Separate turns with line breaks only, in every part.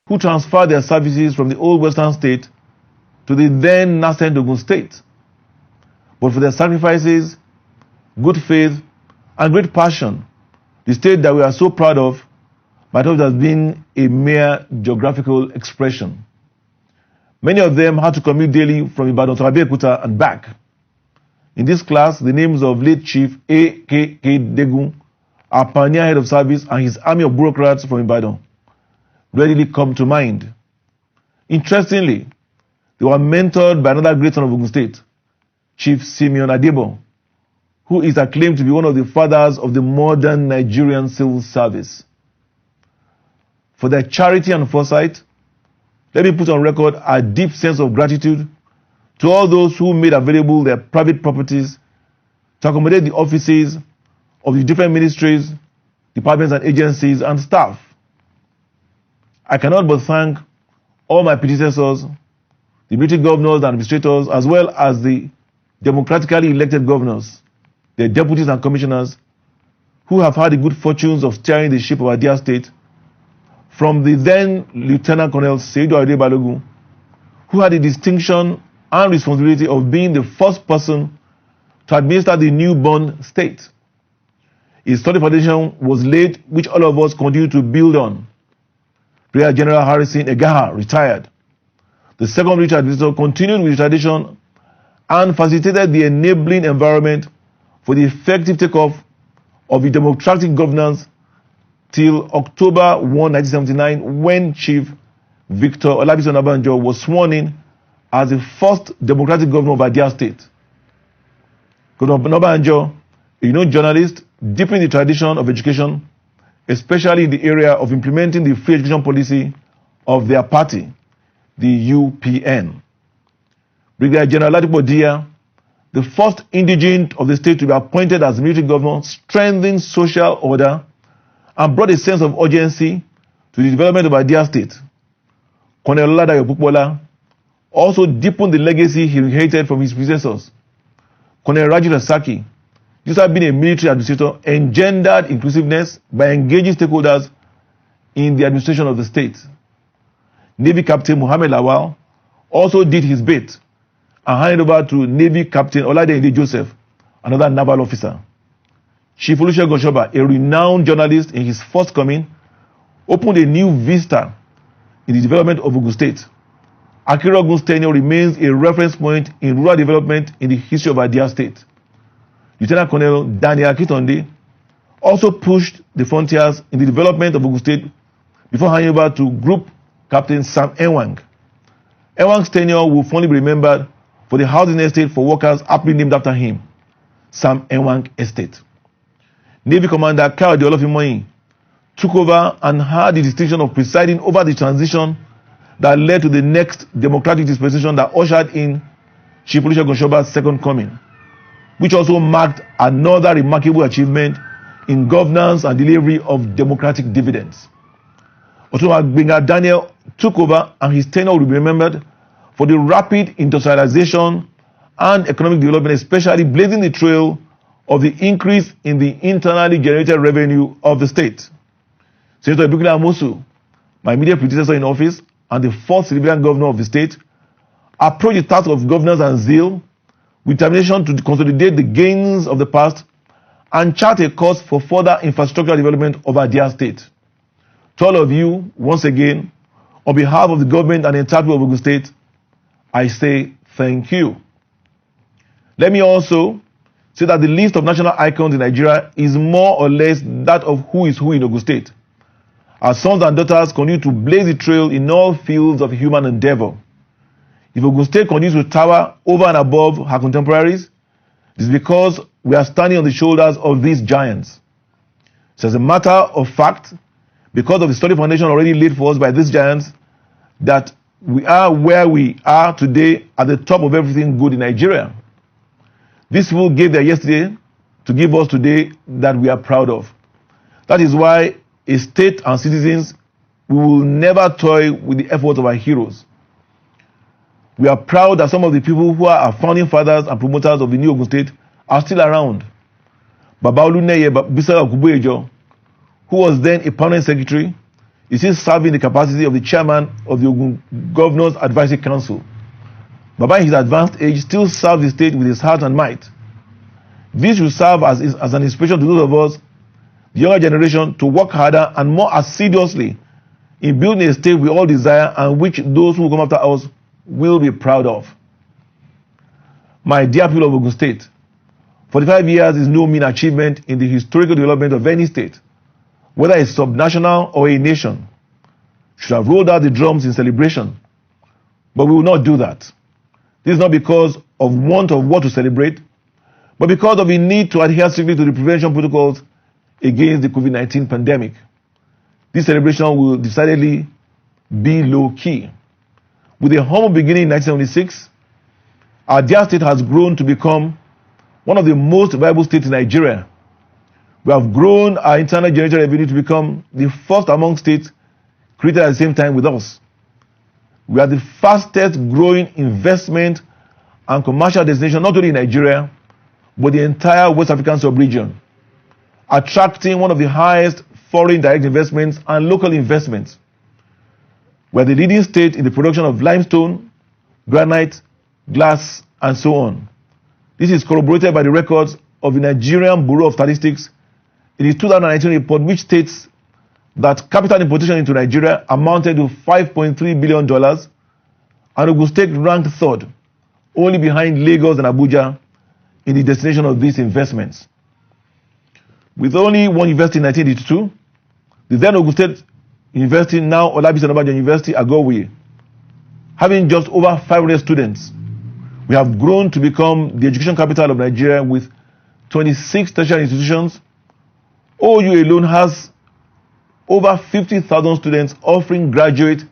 who transferred their services from the old Western state to the then nascent Ogun state. But for their sacrifices, good faith, and great passion, the state that we are so proud of might have just been a mere geographical expression. Many of them had to commute daily from Ibadan to Abeokuta and back. In this class, the names of late Chief A.K.K. Degun, our pioneer head of service, and his army of bureaucrats from Ibadan readily come to mind. Interestingly, they were mentored by another great son of Ogun State, Chief Simeon Adebo, who is acclaimed to be one of the fathers of the modern Nigerian civil service. For their charity and foresight, let me put on record a deep sense of gratitude to all those who made available their private properties to accommodate the offices of the different ministries, departments and agencies and staff. I cannot but thank all my predecessors, the military governors and administrators, as well as the democratically elected governors, their deputies and commissioners, who have had the good fortunes of steering the ship of our dear state, from the then Lieutenant Colonel Seidu Ade Balogun, who had the distinction and responsibility of being the first person to administer the newborn state. His solid foundation was laid, which all of us continue to build on. Brigadier General Harrison Egaha retired. The second military administrator continued with the tradition and facilitated the enabling environment for the effective takeoff of the democratic governance till October 1, 1979, when Chief Victor Olabisi Onabanjo was sworn in as the first democratic governor of Adia State. Governor Onabanjo, a journalist, deep in the tradition of education, especially in the area of implementing the free education policy of their party, the UPN. Brigadier General Ladipo Dia, the first indigent of the state to be appointed as military governor, strengthened social order and brought a sense of urgency to the development of Adia State. Colonel Oladayo Pupola also deepened the legacy he inherited from his predecessors. Colonel Raji Rasaki, just having been a military administrator, engendered inclusiveness by engaging stakeholders in the administration of the state. Navy Captain Mohammed Lawal also did his bit and handed over to Navy Captain Oladeyinde Joseph, another naval officer. Chief Olusegun Shoba, a renowned journalist in his first coming, opened a new vista in the development of Ogun State. Akira Ogun's tenure remains a reference point in rural development in the history of Adia State. Lieutenant Colonel Daniel Akitonde also pushed the frontiers in the development of Ogun State before handing over to Group Captain Sam Enwang. Enwang's tenure will fondly be remembered for the housing estate for workers aptly named after him, Sam Enwang Estate. Navy Commander Kayode Olofimoyin took over and had the distinction of presiding over the transition that led to the next democratic dispensation that ushered in Chief Olusegun Shoba's second coming, which also marked another remarkable achievement in governance and delivery of democratic dividends. Otunwa Gbenga Daniel took over, and his tenure will be remembered for the rapid industrialization and economic development, especially blazing the trail of the increase in the internally generated revenue of the state. Senator Ibukile Amosu, my immediate predecessor in office and the fourth civilian governor of the state, approached the task of governance and zeal with determination to consolidate the gains of the past and chart a course for further infrastructural development of our dear state. To all of you, once again, on behalf of the government and the entire people of Ogun State, I say thank you. Let me also say that the list of national icons in Nigeria is more or less that of who is who in Ogun State. Our sons and daughters continue to blaze the trail in all fields of human endeavor. If Ogun State continues to tower over and above her contemporaries, it is because we are standing on the shoulders of these giants. So as a matter of fact, because of the solid foundation already laid for us by these giants, that we are where we are today at the top of everything good in Nigeria. These people gave their yesterday to give us today that we are proud of. That is why as state and citizens, we will never toy with the efforts of our heroes. We are proud that some of the people who are our founding fathers and promoters of the new Ogun State are still around. Baba Oluneye Bisola Okuboyejo, who was then a permanent secretary, is still serving the capacity of the chairman of the Ogun Governor's Advisory Council. Baba in his advanced age still serves the state with his heart and might. This will serve as an inspiration to those of us, the younger generation, to work harder and more assiduously in building a state we all desire and which those who come after us will be proud of. My dear people of Ogun State, 45 years is no mean achievement in the historical development of any state, whether a subnational or a nation. Should have rolled out the drums in celebration, but we will not do that. This is not because of want of what to celebrate, but because of the need to adhere strictly to the prevention protocols against the COVID-19 pandemic. This celebration will decidedly be low-key. With a humble beginning in 1976, our dear state has grown to become one of the most viable states in Nigeria. We have grown our internal generated revenue to become the first among states created at the same time with us. We are the fastest growing investment and commercial destination not only in Nigeria, but the entire West African sub-region, attracting one of the highest foreign direct investments and local investments. We are the leading state in the production of limestone, granite, glass, and so on. This is corroborated by the records of the Nigerian Bureau of Statistics in its 2019 report, which states that capital importation into Nigeria amounted to $5.3 billion, and Ogun State ranked third, only behind Lagos and Abuja, in the destination of these investments. With only one university in 1982, the then Ogun State University, now Olabisi Onabanjo University, Agowe, having just over 500 students, we have grown to become the education capital of Nigeria with 26 tertiary institutions. OU alone has over 50,000 students offering graduate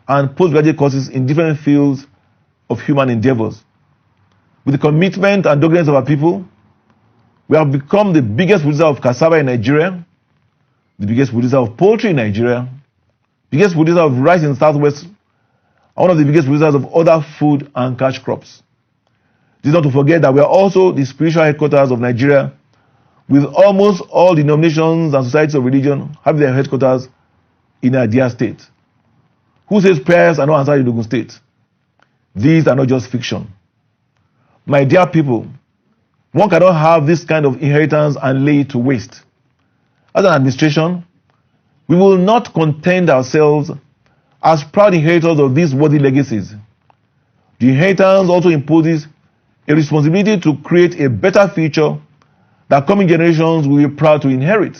and postgraduate courses in different fields of human endeavors. With the commitment and doggedness of our people, we have become the biggest producer of cassava in Nigeria, the biggest producer of poultry in Nigeria, biggest producer of rice in the Southwest, and one of the biggest producers of other food and cash crops. This is not to forget that we are also the spiritual headquarters of Nigeria, with almost all denominations and societies of religion having their headquarters in our dear state. Who says prayers are not answered in Ogun State? These are not just fiction. My dear people, one cannot have this kind of inheritance and lay it to waste. As an administration, we will not content ourselves as proud inheritors of these worthy legacies. The inheritance also imposes a responsibility to create a better future that coming generations will be proud to inherit.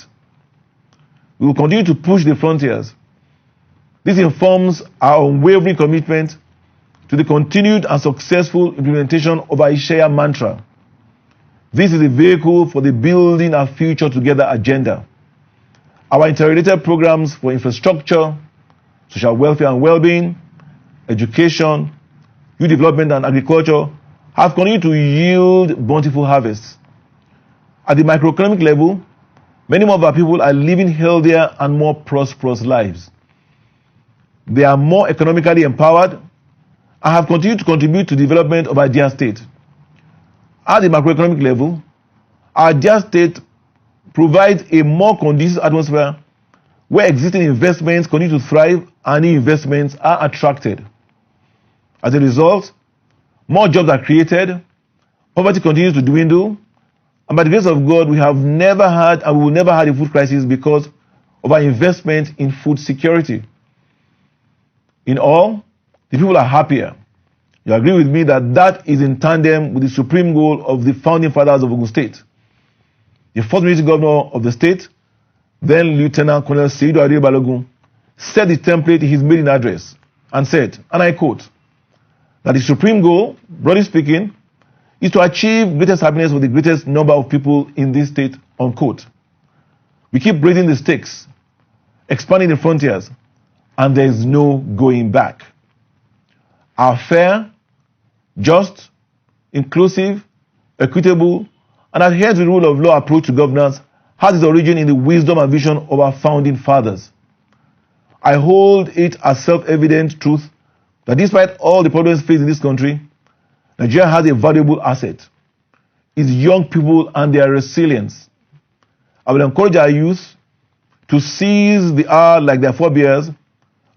We will continue to push the frontiers. This informs our unwavering commitment to the continued and successful implementation of our Ishaya mantra. This is a vehicle for the Building Our Future Together agenda. Our interrelated programs for infrastructure, social welfare and well-being, education, youth development and agriculture have continued to yield bountiful harvests. At the microeconomic level, many more of our people are living healthier and more prosperous lives. They are more economically empowered and have continued to contribute to the development of our dear state. At the macroeconomic level, our dear state provides a more conducive atmosphere where existing investments continue to thrive and new investments are attracted. As a result, more jobs are created, poverty continues to dwindle, and by the grace of God, we have never had and we will never have a food crisis because of our investment in food security. In all, the people are happier. You agree with me that that is in tandem with the supreme goal of the founding fathers of Ogun State. The first military governor of the state, then Lieutenant Colonel Seidu Adire Balogun, set the template in his maiden address and said, and I quote, that the supreme goal, broadly speaking, is to achieve greatest happiness for the greatest number of people in this state, unquote. We keep raising the stakes, expanding the frontiers, and there is no going back. Our fair, just, inclusive, equitable, and adhere to the rule of law approach to governance has its origin in the wisdom and vision of our founding fathers. I hold it as self-evident truth that despite all the problems faced in this country, Nigeria has a valuable asset: its young people and their resilience. I will encourage our youth to seize the hour like their forebears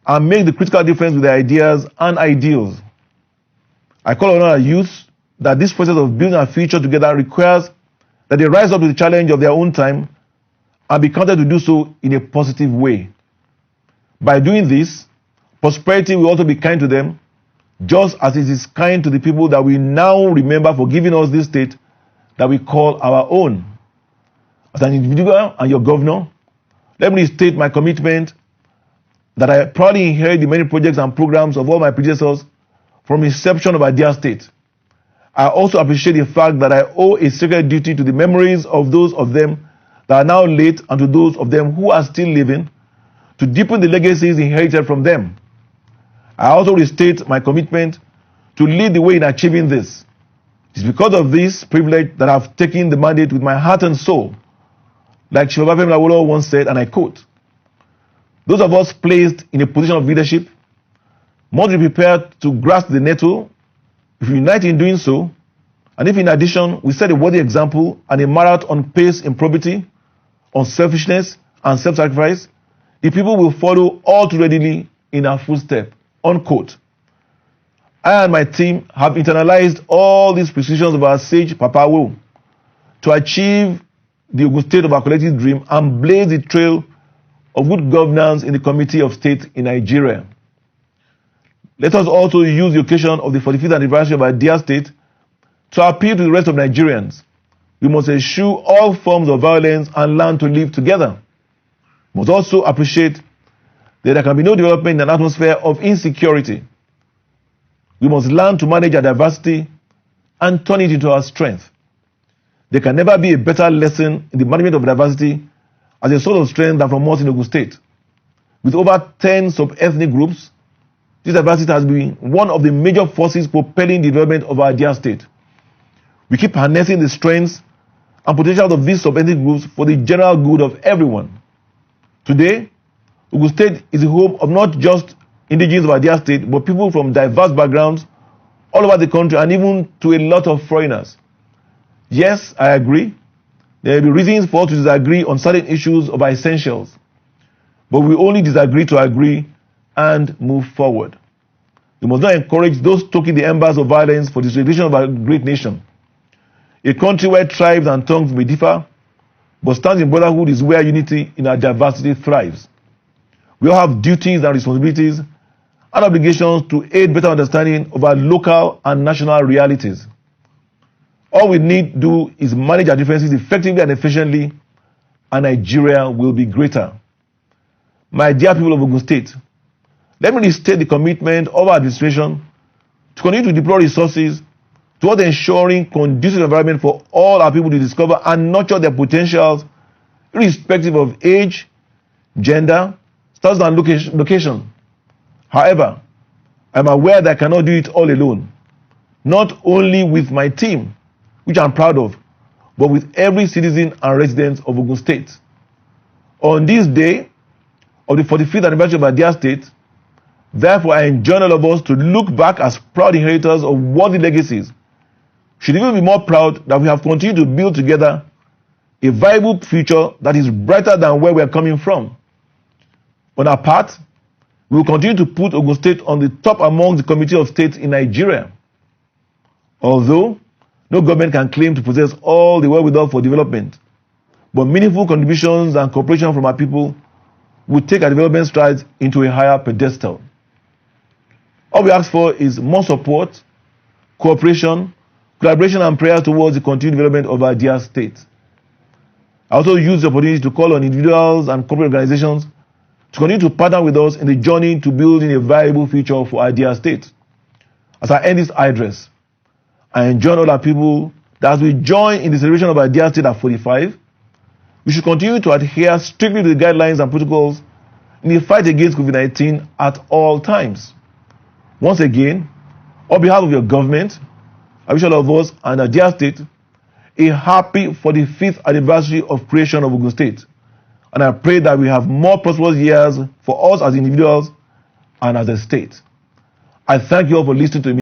and make the critical difference with their ideas and ideals. I call on our youth that this process of building our future together requires that they rise up to the challenge of their own time and be counted to do so in a positive way. By doing this, prosperity will also be kind to them, just as it is kind to the people that we now remember for giving us this state that we call our own. As an individual and your governor, let me state my commitment that I proudly inherit the many projects and programs of all my predecessors from inception of our dear state. I also appreciate the fact that I owe a sacred duty to the memories of those of them that are now late and to those of them who are still living to deepen the legacies inherited from them. I also restate my commitment to lead the way in achieving this. It is because of this privilege that I have taken the mandate with my heart and soul. Like Shivabafem Lawolowo once said, and I quote, "Those of us placed in a position of leadership must be prepared to grasp the nettle. If we unite in doing so, and if in addition we set a worthy example and a marathon pace in probity, unselfishness, and self-sacrifice, the people will follow all too readily in our footsteps." Unquote. I and my team have internalized all these prescriptions of our sage Papa Wo to achieve the Ogun state of our collective dream and blaze the trail of good governance in the Committee of State in Nigeria. Let us also use the occasion of the 45th anniversary of our dear state to appeal to the rest of Nigerians. We must eschew all forms of violence and learn to live together. We must also appreciate that there can be no development in an atmosphere of insecurity. We must learn to manage our diversity and turn it into our strength. There can never be a better lesson in the management of diversity as a source of strength than from us in Ogun State. With over 10 sub-ethnic groups, this diversity has been one of the major forces propelling the development of our dear state. We keep harnessing the strengths and potential of these sub-ethnic groups for the general good of everyone. Today, Ogun State is the home of not just indigenes of our dear state, but people from diverse backgrounds all over the country and even to a lot of foreigners. Yes, I agree. There will be reasons for us to disagree on certain issues of our essentials. But we only disagree to agree and move forward. We must not encourage those stoking the embers of violence for the distribution of our great nation. A country where tribes and tongues may differ, but stands in brotherhood is where unity in our diversity thrives. We all have duties and responsibilities and obligations to aid better understanding of our local and national realities. All we need to do is manage our differences effectively and efficiently, and Nigeria will be greater. My dear people of Ogun State, let me restate the commitment of our administration to continue to deploy resources towards ensuring conducive environment for all our people to discover and nurture their potentials, irrespective of age, gender, status, and location. However, I'm aware that I cannot do it all alone, not only with my team, which I'm proud of, but with every citizen and resident of Ogun State. On this day of the 45th anniversary of our dear state, therefore I enjoin all of us to look back as proud inheritors of worthy legacies. Should even be more proud that we have continued to build together a viable future that is brighter than where we are coming from. On our part, we will continue to put Ogun State on the top among the Committee of States in Nigeria. Although no government can claim to possess all the wherewithal for development, but meaningful contributions and cooperation from our people will take our development strides into a higher pedestal. All we ask for is more support, cooperation, collaboration, and prayer towards the continued development of our dear state. I also use the opportunity to call on individuals and corporate organizations to continue to partner with us in the journey to building a viable future for our dear state. As I end this address, I enjoin all our people that as we join in the celebration of our dear state at 45, we should continue to adhere strictly to the guidelines and protocols in the fight against COVID-19 at all times. Once again, on behalf of your government, I wish all of us and our dear state a happy 45th anniversary of creation of Ogun State. And I pray that we have more prosperous years for us as individuals and as a state. I thank you all for listening to me.